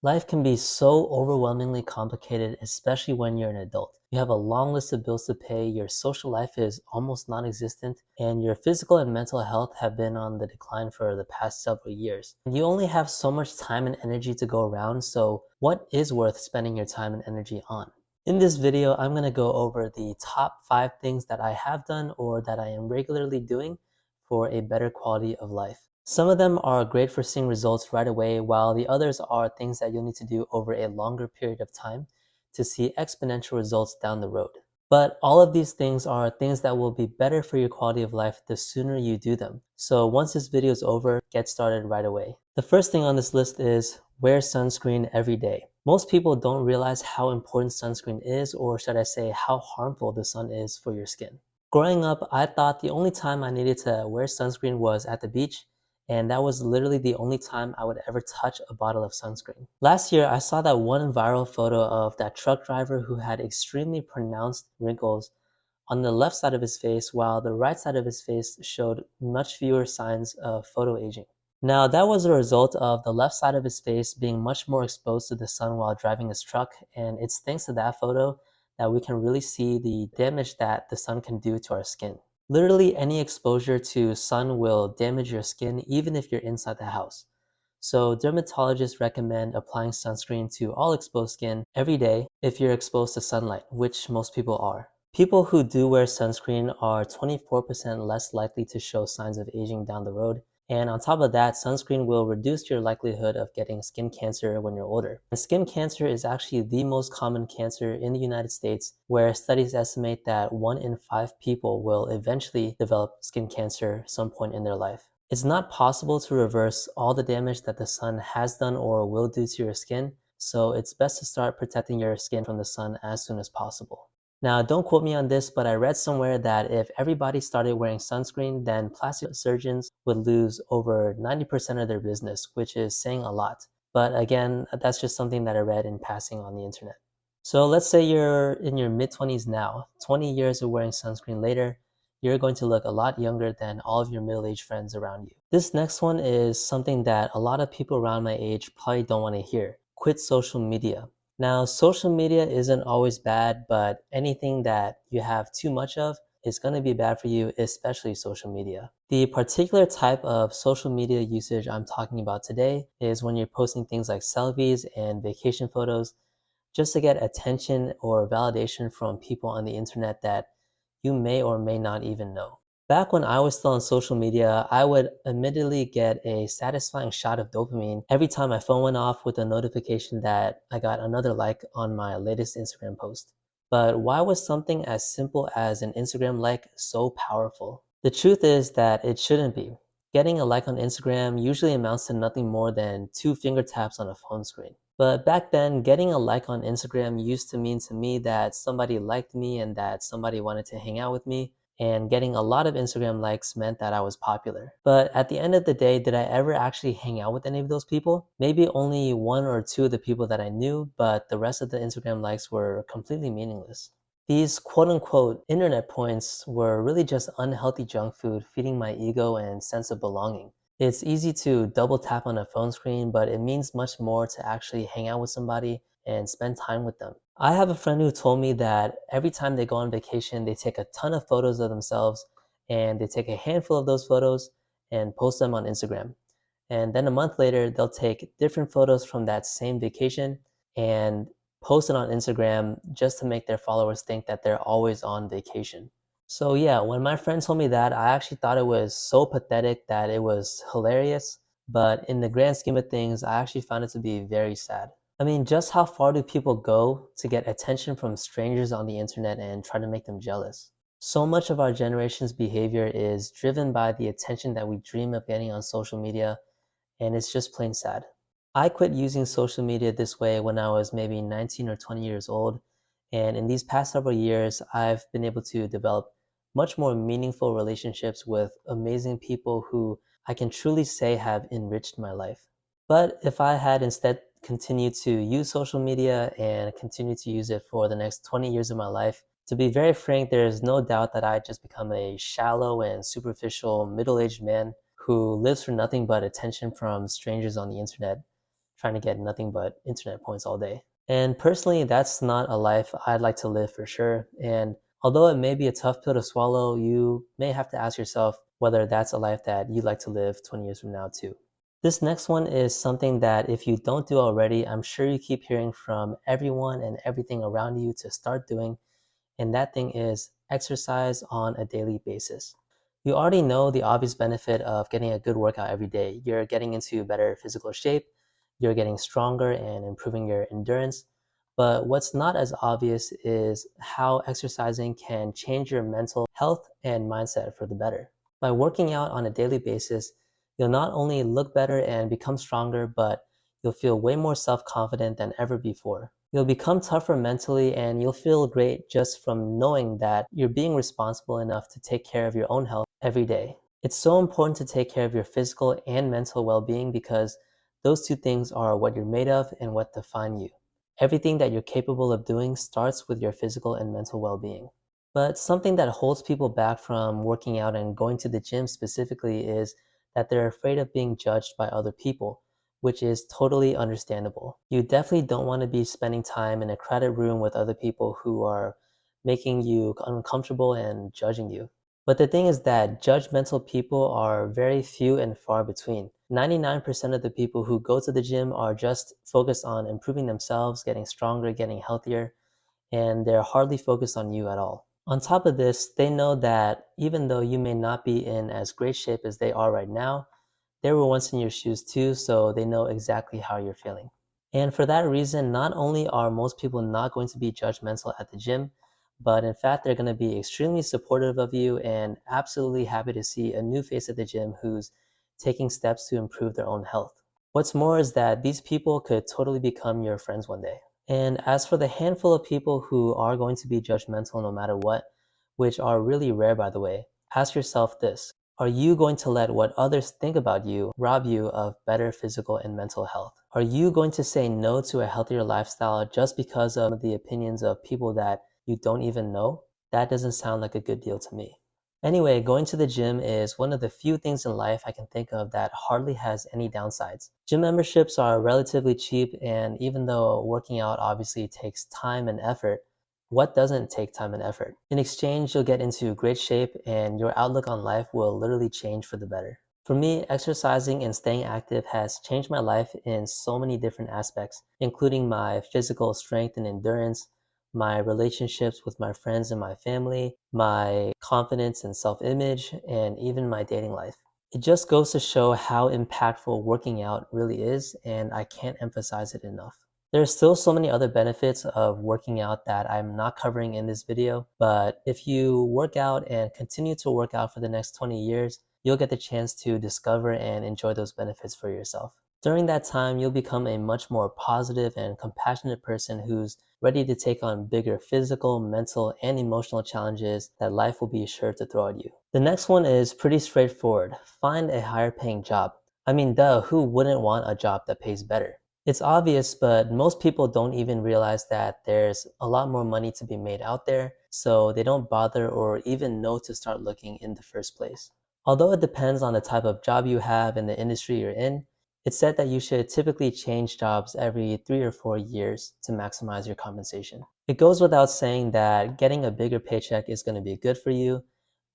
Life can be so overwhelmingly complicated, especially when you're an adult. You have a long list of bills to pay, your social life is almost non existent, and your physical and mental health have been on the decline for the past several years. You only have so much time and energy to go around, so what is worth spending your time and energy on? In this video, I'm going to go over the top 5 things that I have done or that I am regularly doing for a better quality of life. Some of them are great for seeing results right away, while the others are things that you'll need to do over a longer period of time to see exponential results down the road. But all of these things are things that will be better for your quality of life the sooner you do them. So once this video is over, get started right away. The first thing on this list is wear sunscreen every day. Most people don't realize how important sunscreen is, or should I say how harmful the sun is for your skin. Growing up, I thought the only time I needed to wear sunscreen was at the beach, and that was literally the only time I would ever touch a bottle of sunscreen. Last year, I saw that one viral photo of that truck driver who had extremely pronounced wrinkles on the left side of his face, while the right side of his face showed much fewer signs of photo aging. Now, that was a result of the left side of his face being much more exposed to the sun while driving his truck, and it's thanks to that photo that we can really see the damage that the sun can do to our skin. Literally any exposure to sun will damage your skin even if you're inside the house. So dermatologists recommend applying sunscreen to all exposed skin every day if you're exposed to sunlight, which most people are. People who do wear sunscreen are 24% less likely to show signs of aging down the road. And on top of that, sunscreen will reduce your likelihood of getting skin cancer when you're older. And skin cancer is actually the most common cancer in the United States, where studies estimate that 1 in 5 people will eventually develop skin cancer some point in their life. It's not possible to reverse all the damage that the sun has done or will do to your skin, so it's best to start protecting your skin from the sun as soon as possible. Now, don't quote me on this, but I read somewhere that if everybody started wearing sunscreen, then plastic surgeons would lose over 90% of their business, which is saying a lot. But again, that's just something that I read in passing on the internet. So let's say you're in your mid-20s now, 20 years of wearing sunscreen later, you're going to look a lot younger than all of your middle-aged friends around you. This next one is something that a lot of people around my age probably don't want to hear. Quit social media. Now, social media isn't always bad, but anything that you have too much of is going to be bad for you, especially social media. The particular type of social media usage I'm talking about today is when you're posting things like selfies and vacation photos just to get attention or validation from people on the internet that you may or may not even know. Back when I was still on social media, I would admittedly get a satisfying shot of dopamine every time my phone went off with a notification that I got another like on my latest Instagram post. But why was something as simple as an Instagram like so powerful? The truth is that it shouldn't be. Getting a like on Instagram usually amounts to nothing more than 2 finger taps on a phone screen. But back then, getting a like on Instagram used to mean to me that somebody liked me and that somebody wanted to hang out with me. And getting a lot of Instagram likes meant that I was popular. But at the end of the day, did I ever actually hang out with any of those people? Maybe only 1 or 2 of the people that I knew, but the rest of the Instagram likes were completely meaningless. These quote unquote internet points were really just unhealthy junk food feeding my ego and sense of belonging. It's easy to double tap on a phone screen, but it means much more to actually hang out with somebody and spend time with them. I have a friend who told me that every time they go on vacation, they take a ton of photos of themselves and they take a handful of those photos and post them on Instagram. And then a month later, they'll take different photos from that same vacation and post it on Instagram just to make their followers think that they're always on vacation. So yeah, when my friend told me that, I actually thought it was so pathetic that it was hilarious. But in the grand scheme of things, I actually found it to be very sad. I mean, just how far do people go to get attention from strangers on the internet and try to make them jealous? So much of our generation's behavior is driven by the attention that we dream of getting on social media, and it's just plain sad. I quit using social media this way when I was maybe 19 or 20 years old, and in these past several years, I've been able to develop much more meaningful relationships with amazing people who I can truly say have enriched my life. But if I had instead continued to use social media and continue to use it for the next 20 years of my life, to be very frank, there is no doubt that I'd just become a shallow and superficial middle-aged man who lives for nothing but attention from strangers on the internet, trying to get nothing but internet points all day. And personally, that's not a life I'd like to live for sure. And although it may be a tough pill to swallow, you may have to ask yourself whether that's a life that you'd like to live 20 years from now too. This next one is something that if you don't do already, I'm sure you keep hearing from everyone and everything around you to start doing, and that thing is exercise on a daily basis. You already know the obvious benefit of getting a good workout every day. You're getting into better physical shape, you're getting stronger and improving your endurance. But what's not as obvious is how exercising can change your mental health and mindset for the better. By working out on a daily basis, you'll not only look better and become stronger, but you'll feel way more self confident than ever before. You'll become tougher mentally and you'll feel great just from knowing that you're being responsible enough to take care of your own health every day. It's so important to take care of your physical and mental well being because those two things are what you're made of and what define you. Everything that you're capable of doing starts with your physical and mental well being. But something that holds people back from working out and going to the gym specifically is that they're afraid of being judged by other people, which is totally understandable. You definitely don't want to be spending time in a crowded room with other people who are making you uncomfortable and judging you. But the thing is that judgmental people are very few and far between. 99% of the people who go to the gym are just focused on improving themselves, getting stronger, getting healthier, and they're hardly focused on you at all. On top of this, they know that even though you may not be in as great shape as they are right now, they were once in your shoes too, so they know exactly how you're feeling. And for that reason, not only are most people not going to be judgmental at the gym, but in fact, they're going to be extremely supportive of you and absolutely happy to see a new face at the gym who's taking steps to improve their own health. What's more is that these people could totally become your friends one day. And as for the handful of people who are going to be judgmental no matter what, which are really rare by the way, ask yourself this: are you going to let what others think about you rob you of better physical and mental health? Are you going to say no to a healthier lifestyle just because of the opinions of people that you don't even know? That doesn't sound like a good deal to me. Anyway, going to the gym is one of the few things in life I can think of that hardly has any downsides. Gym memberships are relatively cheap, and even though working out obviously takes time and effort, what doesn't take time and effort? In exchange, you'll get into great shape and your outlook on life will literally change for the better. For me, exercising and staying active has changed my life in so many different aspects, including my physical strength and endurance, my relationships with my friends and my family, my confidence and self image, and even my dating life. It just goes to show how impactful working out really is, and I can't emphasize it enough. There are still so many other benefits of working out that I'm not covering in this video, but if you work out and continue to work out for the next 20 years, you'll get the chance to discover and enjoy those benefits for yourself. During that time, you'll become a much more positive and compassionate person who's ready to take on bigger physical, mental, and emotional challenges that life will be sure to throw at you. The next one is pretty straightforward. Find a higher paying job. I mean, duh, who wouldn't want a job that pays better? It's obvious, but most people don't even realize that there's a lot more money to be made out there, so they don't bother or even know to start looking in the first place. Although it depends on the type of job you have and the industry you're in, it's said that you should typically change jobs every 3 or 4 years to maximize your compensation. It goes without saying that getting a bigger paycheck is going to be good for you,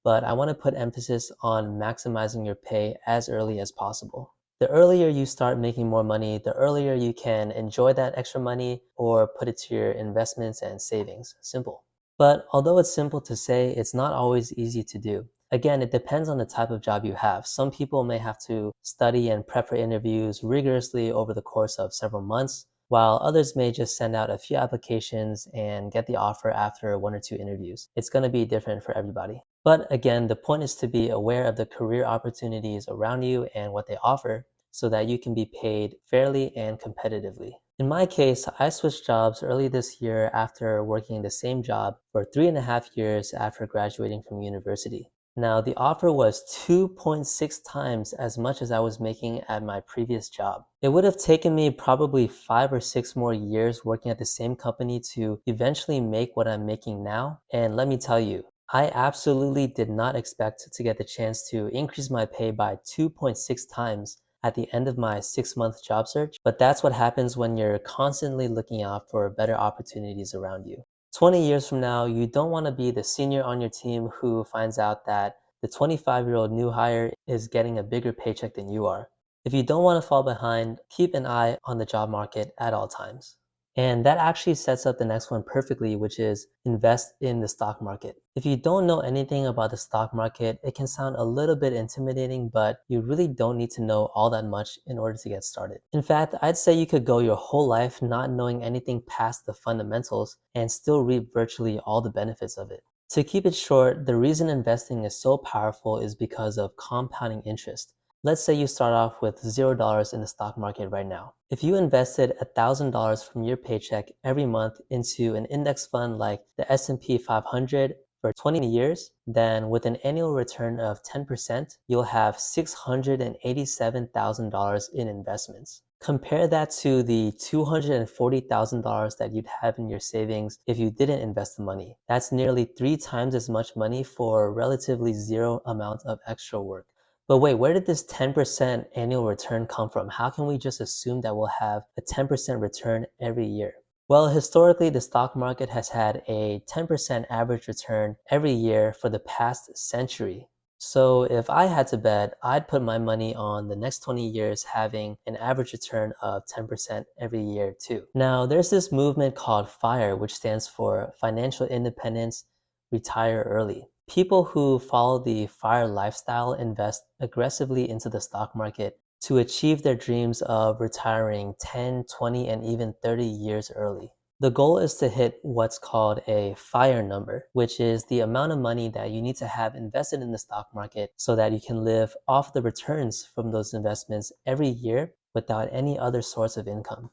but I want to put emphasis on maximizing your pay as early as possible. The earlier you start making more money, the earlier you can enjoy that extra money or put it to your investments and savings. Simple. But although it's simple to say, it's not always easy to do. Again, it depends on the type of job you have. Some people may have to study and prep for interviews rigorously over the course of several months, while others may just send out a few applications and get the offer after 1 or 2 interviews. It's going to be different for everybody. But again, the point is to be aware of the career opportunities around you and what they offer so that you can be paid fairly and competitively. In my case, I switched jobs early this year after working the same job for 3.5 years after graduating from university. Now, the offer was 2.6 times as much as I was making at my previous job. It would have taken me probably 5 or 6 more years working at the same company to eventually make what I'm making now. And let me tell you, I absolutely did not expect to get the chance to increase my pay by 2.6 times at the end of my 6-month job search, but that's what happens when you're constantly looking out for better opportunities around you. 20 years from now, you don't want to be the senior on your team who finds out that the 25-year-old new hire is getting a bigger paycheck than you are. If you don't want to fall behind, keep an eye on the job market at all times. And that actually sets up the next one perfectly, which is invest in the stock market. If you don't know anything about the stock market, it can sound a little bit intimidating, but you really don't need to know all that much in order to get started. In fact, I'd say you could go your whole life not knowing anything past the fundamentals and still reap virtually all the benefits of it. To keep it short, the reason investing is so powerful is because of compounding interest. Let's say you start off with $0 in the stock market right now. If you invested $1,000 from your paycheck every month into an index fund like the S&P 500 for 20 years, then with an annual return of 10%, you'll have $687,000 in investments. Compare that to the $240,000 that you'd have in your savings if you didn't invest the money. That's nearly 3 times as much money for relatively zero amount of extra work. But wait, where did this 10% annual return come from? How can we just assume that we'll have a 10% return every year? Well, historically, the stock market has had a 10% average return every year for the past century. So if I had to bet, I'd put my money on the next 20 years having an average return of 10% every year too. Now, there's this movement called FIRE, which stands for Financial Independence, Retire Early. People who follow the FIRE lifestyle invest aggressively into the stock market to achieve their dreams of retiring 10, 20, and even 30 years early. The goal is to hit what's called a FIRE number, which is the amount of money that you need to have invested in the stock market so that you can live off the returns from those investments every year without any other source of income.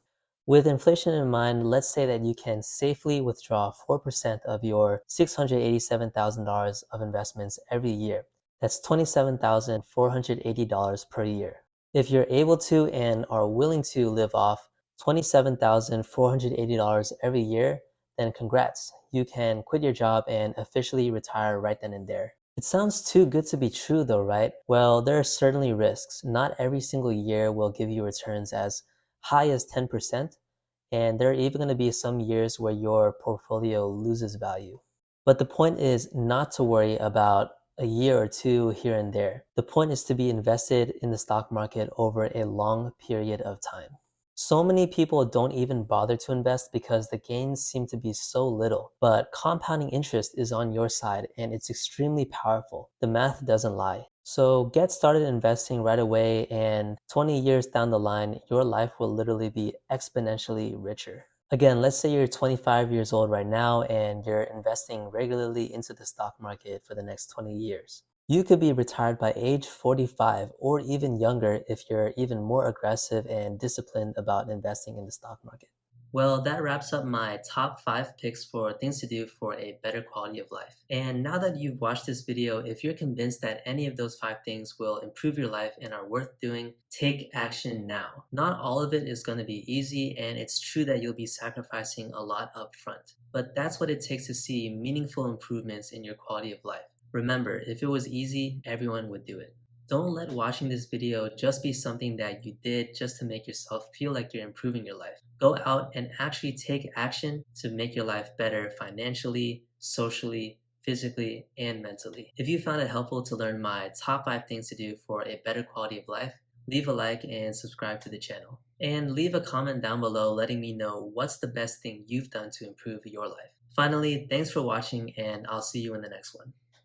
With inflation in mind, let's say that you can safely withdraw 4% of your $687,000 of investments every year. That's $27,480 per year. If you're able to and are willing to live off $27,480 every year, then congrats. You can quit your job and officially retire right then and there. It sounds too good to be true though, right? Well, there are certainly risks. Not every single year will give you returns as high as 10%, and there are even going to be some years where your portfolio loses value. But the point is not to worry about a year or two here and there. The point is to be invested in the stock market over a long period of time. So many people don't even bother to invest because the gains seem to be so little. But compounding interest is on your side and it's extremely powerful. The math doesn't lie. So get started investing right away, and 20 years down the line, your life will literally be exponentially richer. Again, let's say you're 25 years old right now and you're investing regularly into the stock market for the next 20 years. You could be retired by age 45 or even younger if you're even more aggressive and disciplined about investing in the stock market. Well, that wraps up my top 5 picks for things to do for a better quality of life. And now that you've watched this video, if you're convinced that any of those 5 things will improve your life and are worth doing, take action now. Not all of it is going to be easy, and it's true that you'll be sacrificing a lot up front. But that's what it takes to see meaningful improvements in your quality of life. Remember, if it was easy, everyone would do it. Don't let watching this video just be something that you did just to make yourself feel like you're improving your life. Go out and actually take action to make your life better financially, socially, physically, and mentally. If you found it helpful to learn my top 5 things to do for a better quality of life, leave a like and subscribe to the channel. And leave a comment down below letting me know what's the best thing you've done to improve your life. Finally, thanks for watching, and I'll see you in the next one.